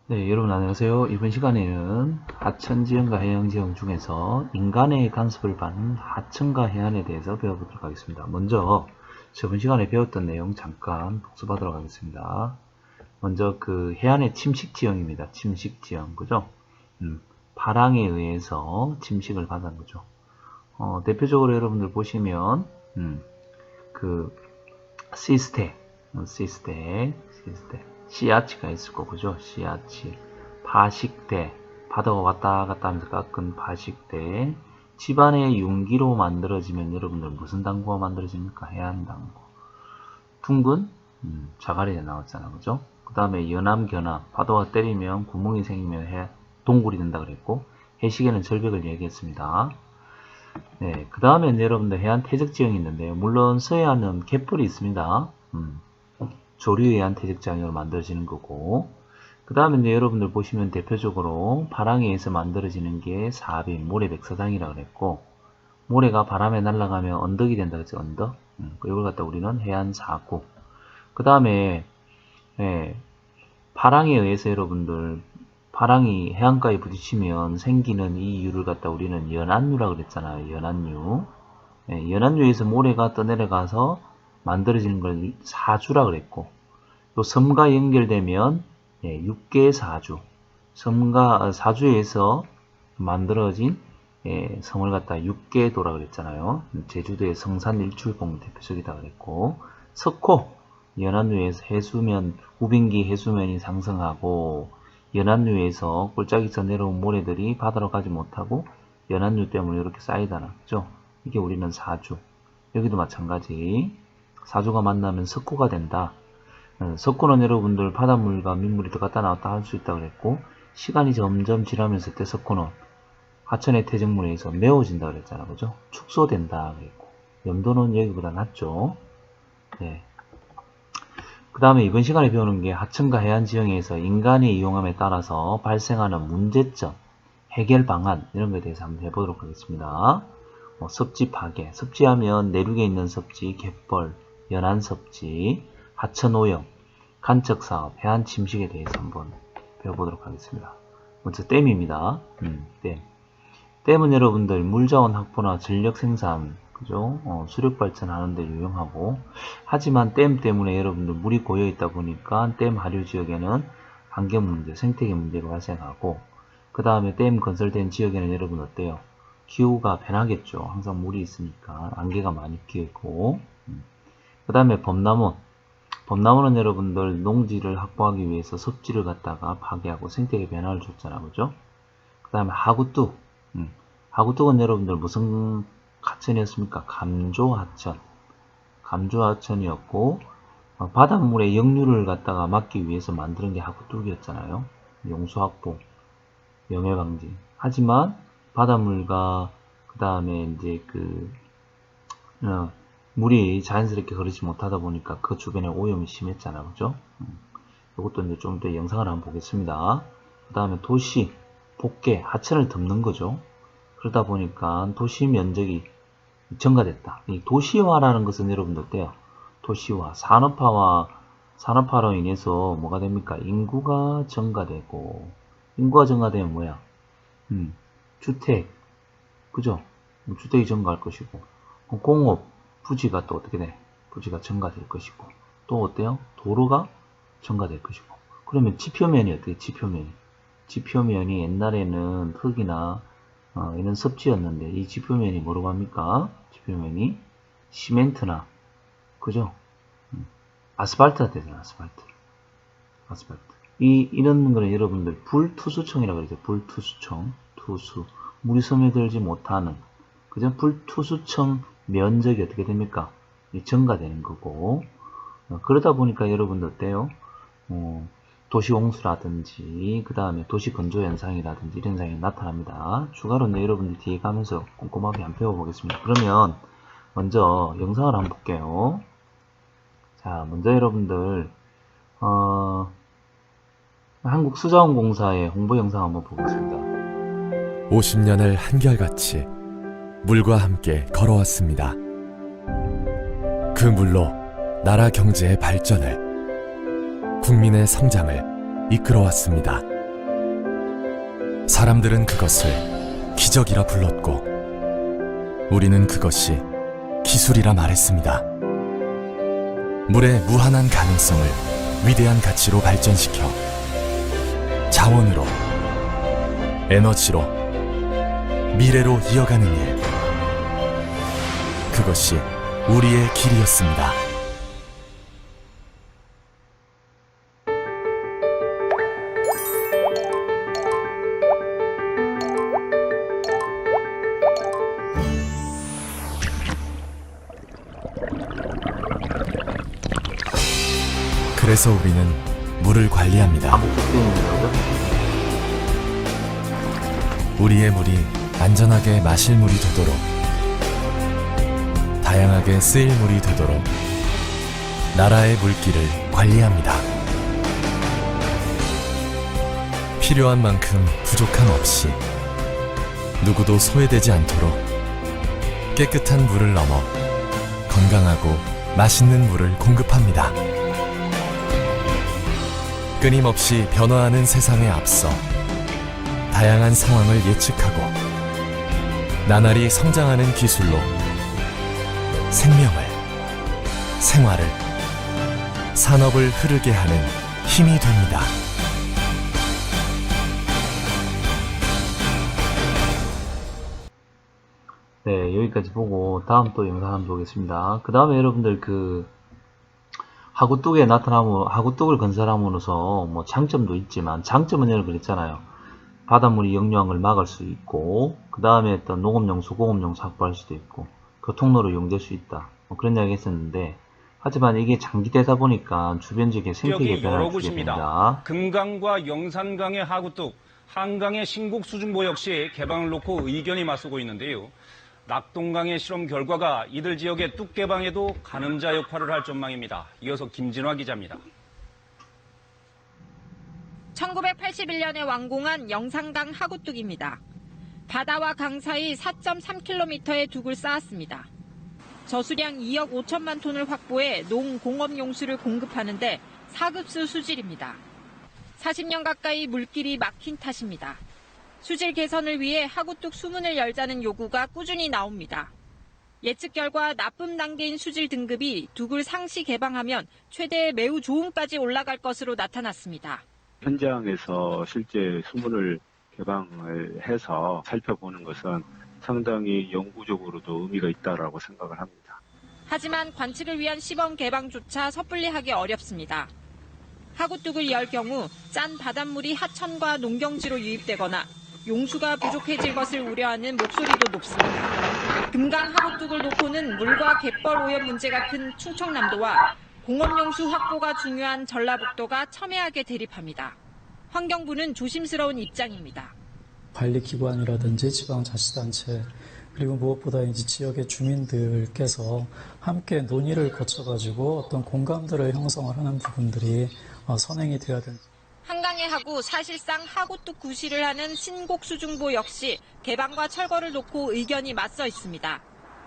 네, 여러분 안녕하세요. 이번 시간에는 하천지형과 해양지형 중에서 인간의 간섭을 받는 하천과 해안에 대해서 배워보도록 하겠습니다. 먼저 저번 시간에 배웠던 내용 잠깐 복습하도록 하겠습니다. 먼저 그 해안의 침식지형입니다. 침식지형, 그죠? 파랑에 의해서 침식을 받은 거죠. 대표적으로 여러분들 보시면 그 시스테, 씨앗치가 있을 거고, 그죠? 씨앗치, 파식대, 바다가 왔다 갔다 하면서 깎은 파식대, 집안의 융기로 만들어지면 여러분들 무슨 당구가 만들어집니까? 해안당구. 둥근 자갈이 나왔잖아, 그죠? 그 다음에 연암견암, 파도가 때리면 구멍이 생기면 동굴이 된다 그랬고, 해식에는 절벽을 얘기했습니다. 네, 그 다음에 여러분들 해안 태적지형이 있는데요. 물론 서해안은 갯벌이 있습니다. 조류에 의한 태적지형으로 만들어지는 거고, 그 다음에 여러분들 보시면 대표적으로 파랑에 의해서 만들어지는 게 사빈, 모래백사장이라고 그랬고, 모래가 바람에 날아가면 언덕이 된다 그랬죠, 언덕. 이걸 갖다 우리는 해안사구. 그 다음에 파랑에 의해서 여러분들 파랑이 해안가에 부딪히면 생기는 이 유를 갖다 우리는 연안유라고 그랬잖아요. 연안유. 연안유에서 모래가 떠내려가서 만들어지는 걸 사주라 그랬고, 또 섬과 연결되면 육계사주, 섬과 사주에서 만들어진 섬을 갖다 육계도라 그랬잖아요. 제주도의 성산 일출봉 대표적이다 그랬고, 석호, 연안유에서 해수면 우빙기 해수면이 상승하고 연안유에서 골짜기에서 내려온 모래들이 바다로 가지 못하고 연안유 때문에 이렇게 쌓이다는 거죠. 이게 우리는 사주. 여기도 마찬가지. 사주가 만나면 석고가 된다. 석고는 여러분들 바닷물과 민물이 들어갔다 나왔다 할 수 있다고 그랬고, 시간이 점점 지나면서 그때 석고는 하천의 퇴적물에 의해서 메워진다 그랬잖아, 그죠? 축소된다 그랬고, 염도는 여기보다 낮죠. 네. 그 다음에 이번 시간에 배우는 게 하천과 해안 지형에서 인간의 이용함에 따라서 발생하는 문제점, 해결 방안 이런 것에 대해서 한번 해보도록 하겠습니다. 섭지 파괴, 섭지하면 내륙에 있는 섭지, 갯벌, 연안 섭지, 하천 오염, 간척 사업, 해안 침식에 대해서 한번 배워보도록 하겠습니다. 먼저 댐입니다. 댐. 댐은 여러분들 물자원 확보나 전력 생산, 그죠? 수력 발전하는 데 유용하고, 하지만 댐 때문에 여러분들 물이 고여 있다 보니까 댐 하류 지역에는 환경 문제, 생태계 문제가 발생하고, 그 다음에 댐 건설된 지역에는 여러분 어때요? 기후가 변하겠죠. 항상 물이 있으니까 안개가 많이 끼고, 그 다음에 범나무. 범나무는 여러분들 농지를 확보하기 위해서 섭지를 갖다가 파괴하고 생태계 변화를 줬잖아, 그죠? 그 다음에 하구뚝. 하구뚝은 여러분들 무슨 하천이었습니까? 감조하천. 감조하천이었고, 바닷물의 역류를 갖다가 막기 위해서 만드는 게 하구뚝이었잖아요. 용수 확보, 염해 방지. 하지만 바닷물과 그 다음에 이제 물이 자연스럽게 흐르지 못하다 보니까 그 주변에 오염이 심했잖아, 그죠? 이것도 이제 좀 더 영상을 한번 보겠습니다. 그 다음에 도시, 복개, 하천을 덮는 거죠. 그러다 보니까 도시 면적이 증가됐다. 이 도시화라는 것은 여러분들 어때요? 도시화, 산업화로 인해서 뭐가 됩니까? 인구가 증가되고, 인구가 증가되면 뭐야? 주택, 그죠? 주택이 증가할 것이고, 공업, 부지가 또 어떻게 돼? 부지가 증가될 것이고, 또 어때요? 도로가 증가될 것이고. 그러면 지표면이 어떻게? 지표면이 옛날에는 흙이나 이런 섭지였는데 이 지표면이 뭐라고 합니까? 지표면이 시멘트나, 그죠? 아스팔트가 되잖아, 아스팔트. 이런 거는 여러분들 불투수청이라고 그러죠. 불투수청, 투수. 물이 스며들지 못하는, 그죠? 불투수청 면적이 어떻게 됩니까? 증가되는 거고, 그러다 보니까 여러분들 어때요? 도시홍수라든지 그 다음에 도시건조현상이라든지 이런 현상이 나타납니다. 추가로는 여러분들 뒤에 가면서 꼼꼼하게 한번 배워보겠습니다. 그러면 먼저 영상을 한번 볼게요. 자, 먼저 여러분들 한국수자원공사의 홍보 영상 한번 보겠습니다. 50년을 한결같이 물과 함께 걸어왔습니다. 그 물로 나라 경제의 발전을, 국민의 성장을 이끌어왔습니다. 사람들은 그것을 기적이라 불렀고 우리는 그것이 기술이라 말했습니다. 물의 무한한 가능성을 위대한 가치로 발전시켜 자원으로, 에너지로, 미래로 이어가는 일. 그것이 우리의 길이었습니다. 그래서 우리는 물을 관리합니다. 우리의 물이 안전하게 마실 물이 되도록, 다양하게 쓰일 물이 되도록 나라의 물길을 관리합니다. 필요한 만큼 부족함 없이 누구도 소외되지 않도록 깨끗한 물을 넘어 건강하고 맛있는 물을 공급합니다. 끊임없이 변화하는 세상에 앞서 다양한 상황을 예측하고 나날이 성장하는 기술로 생명을, 생활을, 산업을 흐르게 하는 힘이 됩니다. 네, 여기까지 보고 다음 또 영상 한번 보겠습니다. 그 다음에 여러분들 하구뚝을 건설함으로써 뭐 장점도 있지만, 장점은 여러분 있잖아요. 바닷물이 역류함을 막을 수 있고, 그 다음에 어떤 농업용수, 공업용수 확보할 수도 있고, 교통로로 이용될 수 있다. 뭐 그런 이야기 했었는데, 하지만 이게 장기되다 보니까 주변 지역에 생태계 변화를 주게 됩니다. 금강과 영산강의 하구뚝, 한강의 신곡 수중보 역시 개방을 놓고 의견이 맞서고 있는데요. 낙동강의 실험 결과가 이들 지역의 뚝 개방에도 가늠자 역할을 할 전망입니다. 이어서 김진화 기자입니다. 1981년에 완공한 영산강 하구뚝입니다. 바다와 강 사이 4.3km의 뚝을 쌓았습니다. 저수량 2억 5천만 톤을 확보해 농공업 용수를 공급하는데 4급수 수질입니다. 40년 가까이 물길이 막힌 탓입니다. 수질 개선을 위해 하구뚝 수문을 열자는 요구가 꾸준히 나옵니다. 예측 결과 나쁨 단계인 수질 등급이 뚝을 상시 개방하면 최대 매우 좋음까지 올라갈 것으로 나타났습니다. 현장에서 실제 수문을 개방을 해서 살펴보는 것은 상당히 영구적으로도 의미가 있다라고 생각을 합니다. 하지만 관측을 위한 시범 개방조차 섣불리 하기 어렵습니다. 하구뚝을 열 경우 짠 바닷물이 하천과 농경지로 유입되거나 용수가 부족해질 것을 우려하는 목소리도 높습니다. 금강 하구뚝을 놓고는 물과 갯벌 오염 문제가 큰 충청남도와 공업용수 확보가 중요한 전라북도가 첨예하게 대립합니다. 환경부는 조심스러운 입장입니다. 관리기관이라든지 지방자치단체 그리고 무엇보다 이제 지역의 주민들께서 함께 논의를 거쳐가지고 어떤 공감대를 형성을 하는 부분들이 선행이 되어야 된다. 한강의 하구, 사실상 하구뚝 구실을 하는 신곡수중보 역시 개방과 철거를 놓고 의견이 맞서 있습니다.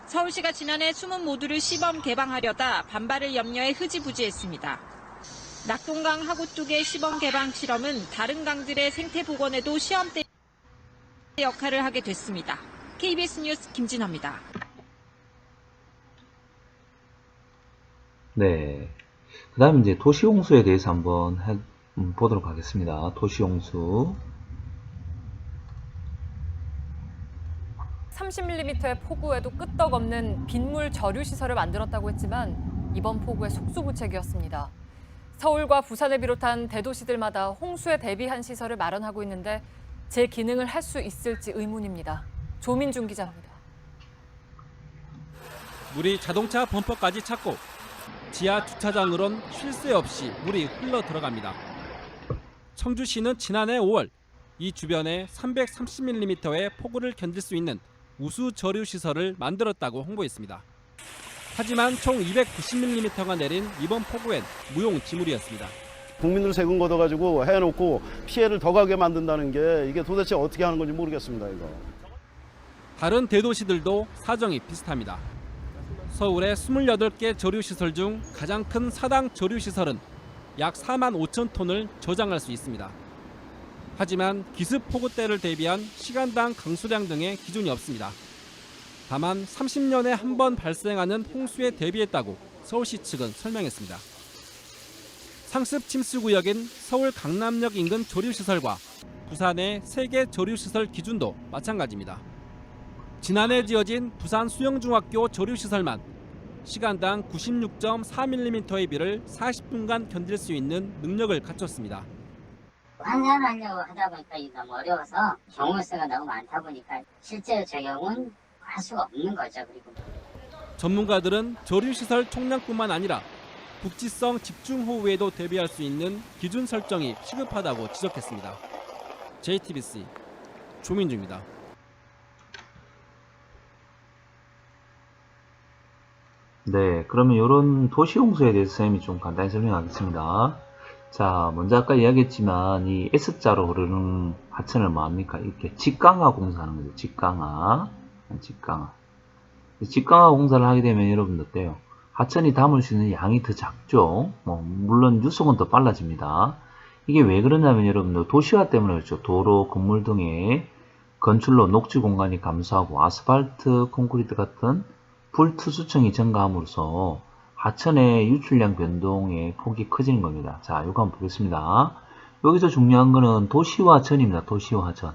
서울시가 지난해 수문 모두를 시범 개방하려다 반발을 염려해 흐지부지했습니다. 낙동강 하구뚝의 시범 개방 실험은 다른 강들의 생태 복원에도 시험대 역할을 하게 됐습니다. KBS 뉴스 김진화입니다. 네. 그 다음에 이제 도시홍수에 대해서 한번 보도록 하겠습니다. 도시홍수. 30mm의 폭우에도 끄떡없는 빗물 저류 시설을 만들었다고 했지만 이번 폭우에 속수무책이었습니다. 서울과 부산을 비롯한 대도시들마다 홍수에 대비한 시설을 마련하고 있는데 제 기능을 할 수 있을지 의문입니다. 조민중 기자입니다. 물이 자동차 범퍼까지 찼고 지하 주차장으론 쉴 새 없이 물이 흘러 들어갑니다. 청주시는 지난해 5월 이 주변에 330mm의 폭우를 견딜 수 있는 우수 저류 시설을 만들었다고 홍보했습니다. 하지만 총 290mm가 내린 이번 폭우엔 무용지물이었습니다. 국민들 세금 걷어가지고 해놓고 피해를 더 가게 만든다는 게 이게 도대체 어떻게 하는 건지 모르겠습니다. 이거. 다른 대도시들도 사정이 비슷합니다. 서울의 28개 저류시설 중 가장 큰 사당 저류시설은 약 4만 5천 톤을 저장할 수 있습니다. 하지만 기습 폭우 때를 대비한 시간당 강수량 등의 기준이 없습니다. 다만 30년에 한 번 발생하는 홍수에 대비했다고 서울시 측은 설명했습니다. 상습 침수 구역인 서울 강남역 인근 조류시설과 부산의 3개 조류시설 기준도 마찬가지입니다. 지난해 지어진 부산 수영중학교 조류시설만 시간당 96.4mm의 비를 40분간 견딜 수 있는 능력을 갖췄습니다. 환산하려고 하다 보니까 너무 어려워서 경우수가 너무 많다 보니까 실제로 적용은 할 수가 없는 거죠. 그리고 전문가들은 조류시설 총량뿐만 아니라 국지성 집중호우에도 대비할 수 있는 기준 설정이 시급하다고 지적했습니다. JTBC 조민주입니다. 네, 그러면 이런 도시홍수에 대해서 선생님이 좀 간단히 설명하겠습니다. 자, 먼저 아까 이야기했지만 이 S자로 흐르는 하천을 뭐합니까? 이렇게 직강화 공사하는 거죠. 직강화. 직강화 공사를 하게 되면 여러분들 어때요? 하천이 담을 수 있는 양이 더 작죠. 물론 유속은 더 빨라집니다. 이게 왜 그러냐면 여러분들 도시화 때문에 그렇죠. 도로, 건물 등의 건출로 녹지 공간이 감소하고 아스팔트, 콘크리트 같은 불투수층이 증가함으로써 하천의 유출량 변동의 폭이 커지는 겁니다. 자, 이거 한번 보겠습니다. 여기서 중요한 거는 도시화전입니다. 도시화전.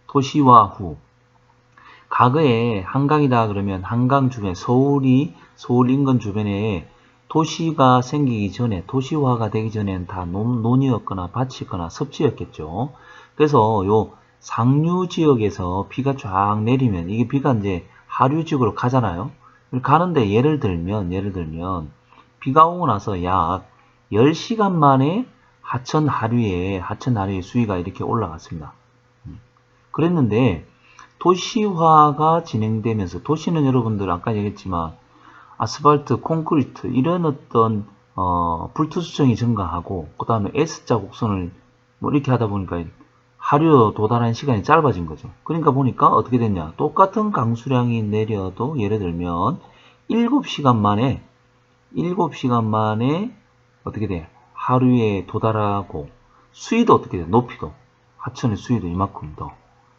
도시화후. 과거에 한강이다 그러면 한강 주변, 서울 인근 주변에 도시가 생기기 전에, 도시화가 되기 전에는 다 논이었거나 밭이었거나 섭지였겠죠. 그래서 요 상류 지역에서 비가 쫙 내리면 이게 비가 이제 하류 지역으로 가잖아요. 가는데 예를 들면 비가 오고 나서 약 10시간 만에 하천 하류의 수위가 이렇게 올라갔습니다. 그랬는데 도시화가 진행되면서 도시는 여러분들 아까 얘기했지만 아스팔트, 콘크리트 이런 어떤 불투수층이 증가하고 그 다음에 S자 곡선을 뭐 이렇게 하다 보니까 하류 도달하는 시간이 짧아진 거죠. 그러니까 보니까 어떻게 됐냐. 똑같은 강수량이 내려도 예를 들면 7시간 만에 어떻게 돼? 하류에 도달하고 수위도 어떻게 돼? 높이도. 하천의 수위도 이만큼 더.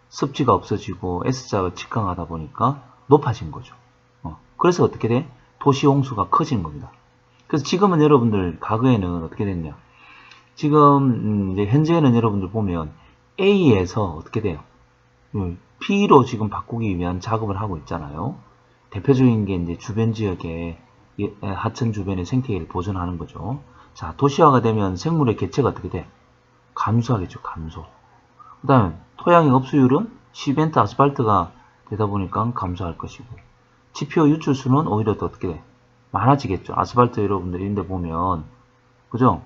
습지가 없어지고 S자가 직강하다 보니까 높아진 거죠. 그래서 어떻게 돼? 도시 홍수가 커지는 겁니다. 그래서 지금은 여러분들 과거에는 어떻게 됐냐? 지금 이제 현재는 여러분들 보면 A에서 어떻게 돼요? B로 지금 바꾸기 위한 작업을 하고 있잖아요. 대표적인 게 이제 주변 지역에 하천 주변의 생태계를 보존하는 거죠. 자, 도시화가 되면 생물의 개체가 어떻게 돼? 감소하겠죠. 감소. 그 다음에 토양의 흡수율은 시멘트, 아스팔트가 되다 보니까 감소할 것이고 지표 유출수는 오히려 더 어떻게 돼? 많아지겠죠. 아스팔트 여러분들 이런 데 보면 그죠?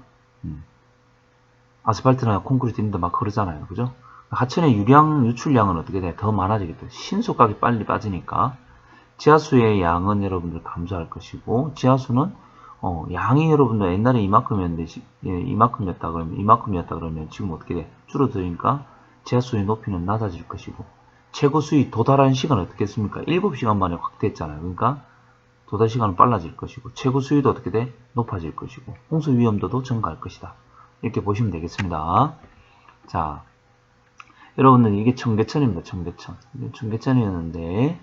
아스팔트나 콘크리트 이런 데 막 흐르잖아요. 그죠? 하천의 유출량은 어떻게 돼? 더 많아지겠죠. 신속하게 빨리 빠지니까 지하수의 양은 여러분들 감소할 것이고 지하수는 양이 여러분들 옛날에 이만큼이었다 그러면 지금 어떻게 돼? 줄어드니까 지하수의 높이는 낮아질 것이고 최고 수위 도달하는 시간은 어떻게 했습니까? 7시간 만에 확대했잖아요. 그러니까 도달 시간은 빨라질 것이고 최고 수위도 어떻게 돼? 높아질 것이고 홍수 위험도도 증가할 것이다. 이렇게 보시면 되겠습니다. 자, 여러분들 이게 청계천입니다. 청계천. 청계천이었는데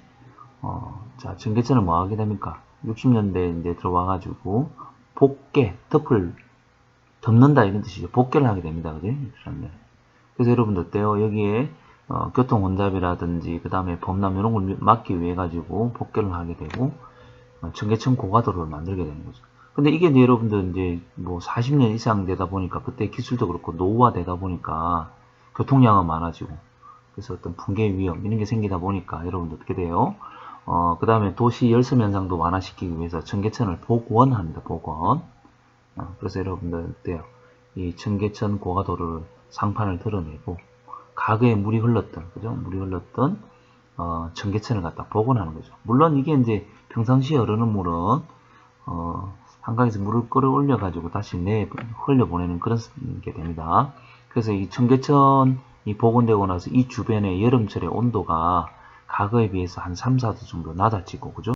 자, 청계천은 뭐 하게 됩니까? 60년대에 이제 들어와가지고 복개, 덮을 덮는다 이런 뜻이죠. 복개를 하게 됩니다. 그죠? 그래서 여러분들 어때요? 여기에 교통 혼잡이라든지 그 다음에 범람 이런 걸 막기 위해 가지고 복개를 하게 되고 청계천 고가도로를 만들게 되는 거죠. 근데 이게 이제 여러분들 이제 뭐 40년 이상 되다 보니까 그때 기술도 그렇고 노후화되다 보니까 교통량은 많아지고 그래서 어떤 붕괴 위험 이런 게 생기다 보니까 여러분들 어떻게 돼요? 그 다음에 도시 열섬 현상도 완화시키기 위해서 청계천을 복원합니다. 복원. 그래서 여러분들 어때요? 이 청계천 고가도로를 상판을 드러내고 과거에 물이 흘렀던 그죠? 물이 흘렀던 청계천을 갖다 복원하는 거죠. 물론 이게 이제 평상시에 흐르는 물은 한강에서 물을 끌어올려 가지고 다시 흘려보내는 그런 게 됩니다. 그래서 이 청계천이 복원되고 나서 이 주변의 여름철의 온도가 과거에 비해서 한 3, 4도 정도 낮아지고 그죠?